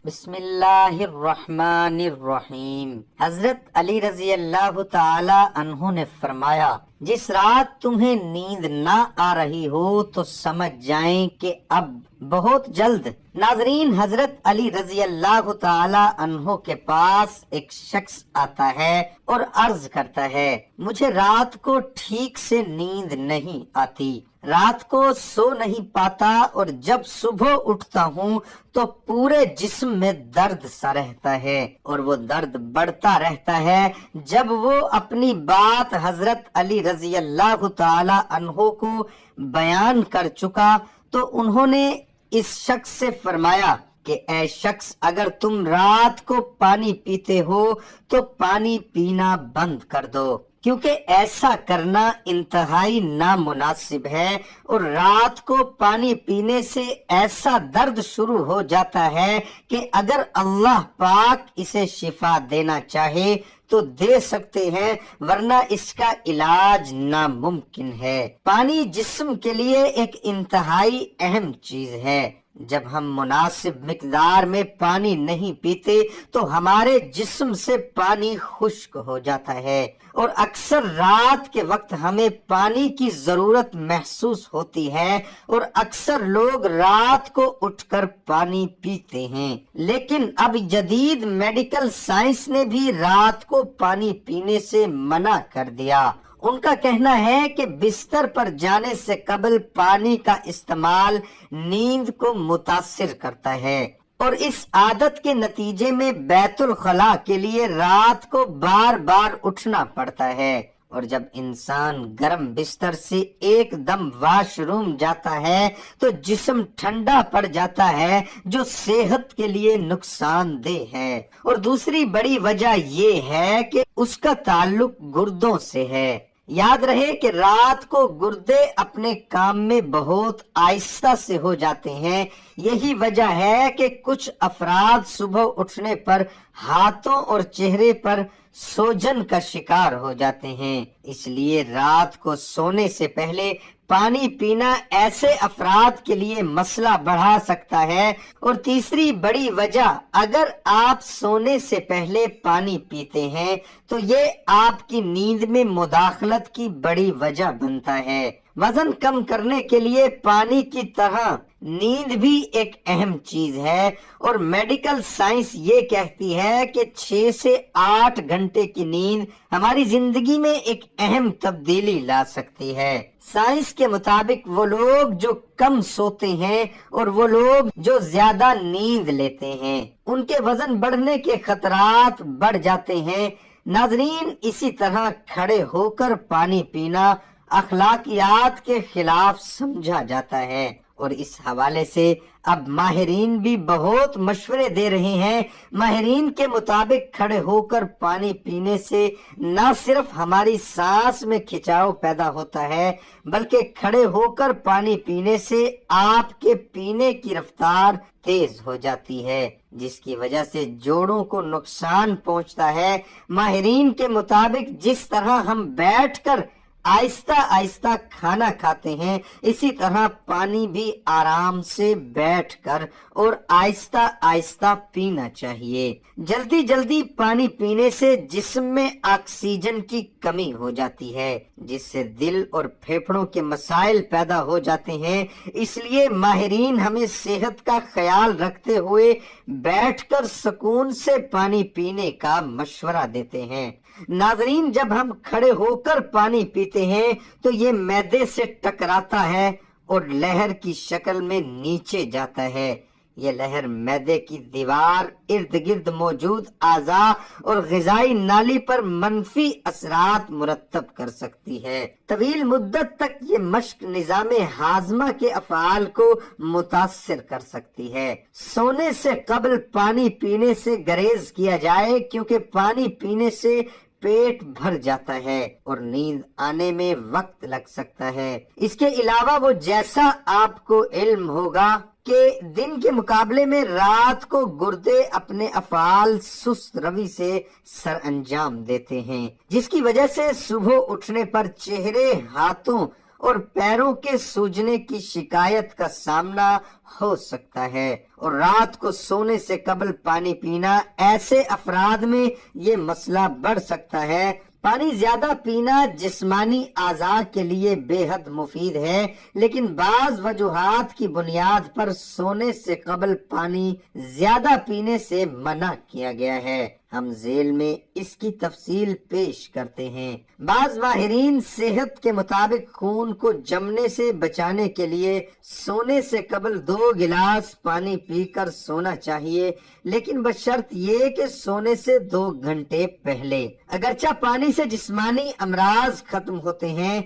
بسم اللہ الرحمن الرحیم۔ حضرت علی رضی اللہ تعالی عنہ نے فرمایا، جس رات تمہیں نیند نہ آ رہی ہو تو سمجھ جائیں کہ اب بہت جلد۔ ناظرین، حضرت علی رضی اللہ تعالی عنہ کے پاس ایک شخص آتا ہے اور عرض کرتا ہے، مجھے رات کو ٹھیک سے نیند نہیں آتی، رات کو سو نہیں پاتا اور جب صبح اٹھتا ہوں تو پورے جسم میں درد سا رہتا ہے اور وہ درد بڑھتا رہتا ہے۔ جب وہ اپنی بات حضرت علی رضی اللہ تعالی عنہ کو بیان کر چکا تو انہوں نے اس شخص سے فرمایا کہ اے شخص، اگر تم رات کو پانی پیتے ہو تو پانی پینا بند کر دو، کیونکہ ایسا کرنا انتہائی نامناسب ہے، اور رات کو پانی پینے سے ایسا درد شروع ہو جاتا ہے کہ اگر اللہ پاک اسے شفا دینا چاہے تو دے سکتے ہیں، ورنہ اس کا علاج ناممکن ہے۔ پانی جسم کے لیے ایک انتہائی اہم چیز ہے۔ جب ہم مناسب مقدار میں پانی نہیں پیتے تو ہمارے جسم سے پانی خشک ہو جاتا ہے، اور اکثر رات کے وقت ہمیں پانی کی ضرورت محسوس ہوتی ہے، اور اکثر لوگ رات کو اٹھ کر پانی پیتے ہیں۔ لیکن اب جدید میڈیکل سائنس نے بھی رات کو پانی پینے سے منع کر دیا۔ ان کا کہنا ہے کہ بستر پر جانے سے قبل پانی کا استعمال نیند کو متاثر کرتا ہے، اور اس عادت کے نتیجے میں بیت الخلاء کے لیے رات کو بار بار اٹھنا پڑتا ہے، اور جب انسان گرم بستر سے ایک دم واش روم جاتا ہے تو جسم ٹھنڈا پڑ جاتا ہے، جو صحت کے لیے نقصان دہ ہے۔ اور دوسری بڑی وجہ یہ ہے کہ اس کا تعلق گردوں سے ہے۔ یاد رہے کہ رات کو گردے اپنے کام میں بہت آہستہ سے ہو جاتے ہیں۔ یہی وجہ ہے کہ کچھ افراد صبح اٹھنے پر ہاتھوں اور چہرے پر سوجن کا شکار ہو جاتے ہیں۔ اس لیے رات کو سونے سے پہلے پانی پینا ایسے افراد کے لیے مسئلہ بڑھا سکتا ہے۔ اور تیسری بڑی وجہ، اگر آپ سونے سے پہلے پانی پیتے ہیں تو یہ آپ کی نیند میں مداخلت کی بڑی وجہ بنتا ہے۔ وزن کم کرنے کے لیے پانی کی طرح نیند بھی ایک اہم چیز ہے، اور میڈیکل سائنس یہ کہتی ہے کہ 6 سے 8 گھنٹے کی نیند ہماری زندگی میں ایک اہم تبدیلی لا سکتی ہے۔ سائنس کے مطابق وہ لوگ جو کم سوتے ہیں اور وہ لوگ جو زیادہ نیند لیتے ہیں، ان کے وزن بڑھنے کے خطرات بڑھ جاتے ہیں۔ ناظرین، اسی طرح کھڑے ہو کر پانی پینا اخلاقیات کے خلاف سمجھا جاتا ہے، اور اس حوالے سے اب ماہرین بھی بہت مشورے دے رہے ہیں۔ ماہرین کے مطابق کھڑے ہو کر پانی پینے سے نہ صرف ہماری سانس میں کھچاؤ پیدا ہوتا ہے، بلکہ کھڑے ہو کر پانی پینے سے آپ کے پینے کی رفتار تیز ہو جاتی ہے، جس کی وجہ سے جوڑوں کو نقصان پہنچتا ہے۔ ماہرین کے مطابق جس طرح ہم بیٹھ کر آہستہ آہستہ کھانا کھاتے ہیں، اسی طرح پانی بھی آرام سے بیٹھ کر اور آہستہ آہستہ پینا چاہیے۔ جلدی جلدی پانی پینے سے جسم میں آکسیجن کی کمی ہو جاتی ہے، جس سے دل اور پھیپھڑوں کے مسائل پیدا ہو جاتے ہیں۔ اس لیے ماہرین ہمیں صحت کا خیال رکھتے ہوئے بیٹھ کر سکون سے پانی پینے کا مشورہ دیتے ہیں۔ ناظرین، جب ہم کھڑے ہو کر پانی پیتے ہیں تو یہ معدے سے ٹکراتا ہے اور لہر کی شکل میں نیچے جاتا ہے۔ یہ لہر معدے کی دیوار، ارد گرد موجود اعضاء اور غذائی نالی پر منفی اثرات مرتب کر سکتی ہے۔ طویل مدت تک یہ مشق نظام ہاضمہ کے افعال کو متاثر کر سکتی ہے۔ سونے سے قبل پانی پینے سے گریز کیا جائے، کیونکہ پانی پینے سے پیٹ بھر جاتا ہے اور نیند آنے میں وقت لگ سکتا ہے۔ اس کے علاوہ وہ جیسا آپ کو علم ہوگا کہ دن کے مقابلے میں رات کو گردے اپنے افعال سست روی سے سر انجام دیتے ہیں، جس کی وجہ سے صبح اٹھنے پر چہرے، ہاتھوں اور پیروں کے سوجنے کی شکایت کا سامنا ہو سکتا ہے، اور رات کو سونے سے قبل پانی پینا ایسے افراد میں یہ مسئلہ بڑھ سکتا ہے۔ پانی زیادہ پینا جسمانی اعضاء کے لیے بے حد مفید ہے، لیکن بعض وجوہات کی بنیاد پر سونے سے قبل پانی زیادہ پینے سے منع کیا گیا ہے۔ ہم ذیل میں اس کی تفصیل پیش کرتے ہیں۔ بعض ماہرین صحت کے مطابق خون کو جمنے سے بچانے کے لیے سونے سے قبل 2 گلاس پانی پی کر سونا چاہیے، لیکن بشرط یہ کہ سونے سے 2 گھنٹے پہلے۔ اگرچہ پانی سے جسمانی امراض ختم ہوتے ہیں،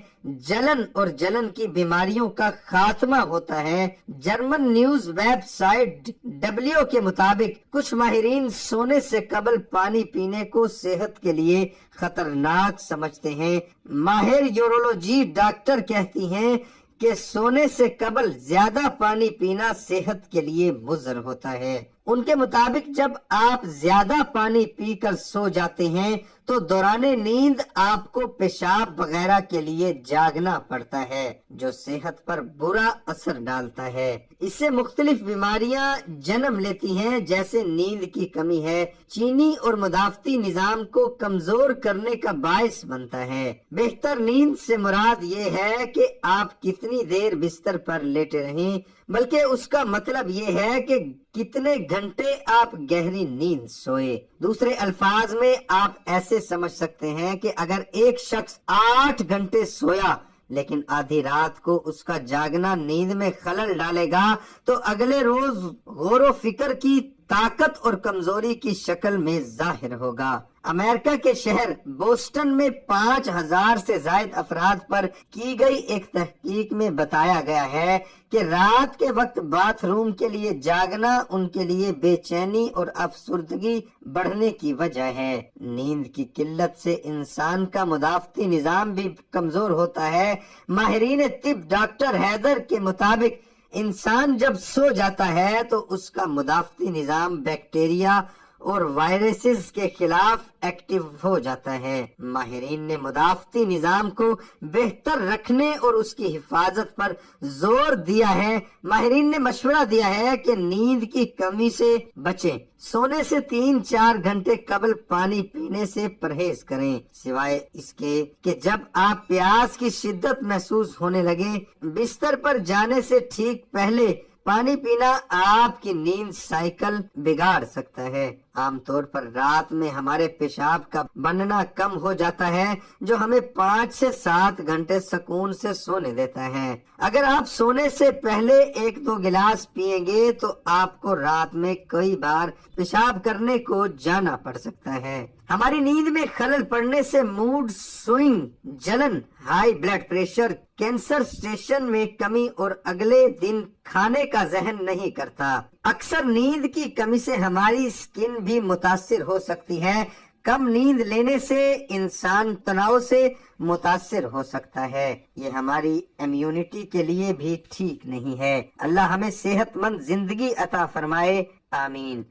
جلن اور جلن کی بیماریوں کا خاتمہ ہوتا ہے، German news website W کے مطابق کچھ ماہرین سونے سے قبل پانی پینے کو صحت کے لیے خطرناک سمجھتے ہیں۔ ماہر یورولوجی ڈاکٹر کہتی ہیں کہ سونے سے قبل زیادہ پانی پینا صحت کے لیے مضر ہوتا ہے۔ ان کے مطابق جب آپ زیادہ پانی پی کر سو جاتے ہیں تو دوران نیند آپ کو پیشاب وغیرہ کے لیے جاگنا پڑتا ہے، جو صحت پر برا اثر ڈالتا ہے۔ اس سے مختلف بیماریاں جنم لیتی ہیں، جیسے نیند کی کمی ہے، چینی اور مدافعتی نظام کو کمزور کرنے کا باعث بنتا ہے۔ بہتر نیند سے مراد یہ ہے کہ آپ کتنی دیر بستر پر لیٹے رہیں، بلکہ اس کا مطلب یہ ہے کہ کتنے گھنٹے آپ گہری نیند سوئے۔ دوسرے الفاظ میں آپ ایسے سمجھ سکتے ہیں کہ اگر ایک شخص 8 گھنٹے سویا لیکن آدھی رات کو اس کا جاگنا نیند میں خلل ڈالے گا تو اگلے روز غور و فکر کی طاقت اور کمزوری کی شکل میں ظاہر ہوگا۔ امریکہ کے شہر بوسٹن میں 5000 سے زائد افراد پر کی گئی ایک تحقیق میں بتایا گیا ہے کہ رات کے وقت باتھ روم کے لیے جاگنا ان کے لیے بے چینی اور افسردگی بڑھنے کی وجہ ہے۔ نیند کی قلت سے انسان کا مدافعتی نظام بھی کمزور ہوتا ہے۔ ماہرین طب ڈاکٹر حیدر کے مطابق انسان جب سو جاتا ہے تو اس کا مدافعتی نظام بیکٹیریا اور وائرسز کے خلاف ایکٹیو ہو جاتا ہے۔ ماہرین نے مدافعتی نظام کو بہتر رکھنے اور اس کی حفاظت پر زور دیا ہے۔ ماہرین نے مشورہ دیا ہے کہ نیند کی کمی سے بچیں، سونے سے 3-4 گھنٹے قبل پانی پینے سے پرہیز کریں، سوائے اس کے کہ جب آپ پیاس کی شدت محسوس ہونے لگے۔ بستر پر جانے سے ٹھیک پہلے پانی پینا آپ کی نیند سائیکل بگاڑ سکتا ہے۔ عام طور پر رات میں ہمارے پیشاب کا بننا کم ہو جاتا ہے، جو ہمیں 5 سے 7 گھنٹے سکون سے سونے دیتا ہے۔ اگر آپ سونے سے پہلے 1-2 گلاس پیئیں گے تو آپ کو رات میں کئی بار پیشاب کرنے کو جانا پڑ سکتا ہے۔ ہماری نیند میں خلل پڑنے سے موڈ سوئنگ، جلن، high blood pressure, concentration میں کمی اور اگلے دن کھانے کا ذہن نہیں کرتا۔ اکثر نیند کی کمی سے ہماری سکن بھی متاثر ہو سکتی ہے۔ کم نیند لینے سے انسان تناؤ سے متاثر ہو سکتا ہے۔ یہ ہماری امیونٹی کے لیے بھی ٹھیک نہیں ہے۔ اللہ ہمیں صحت مند زندگی عطا فرمائے، آمین۔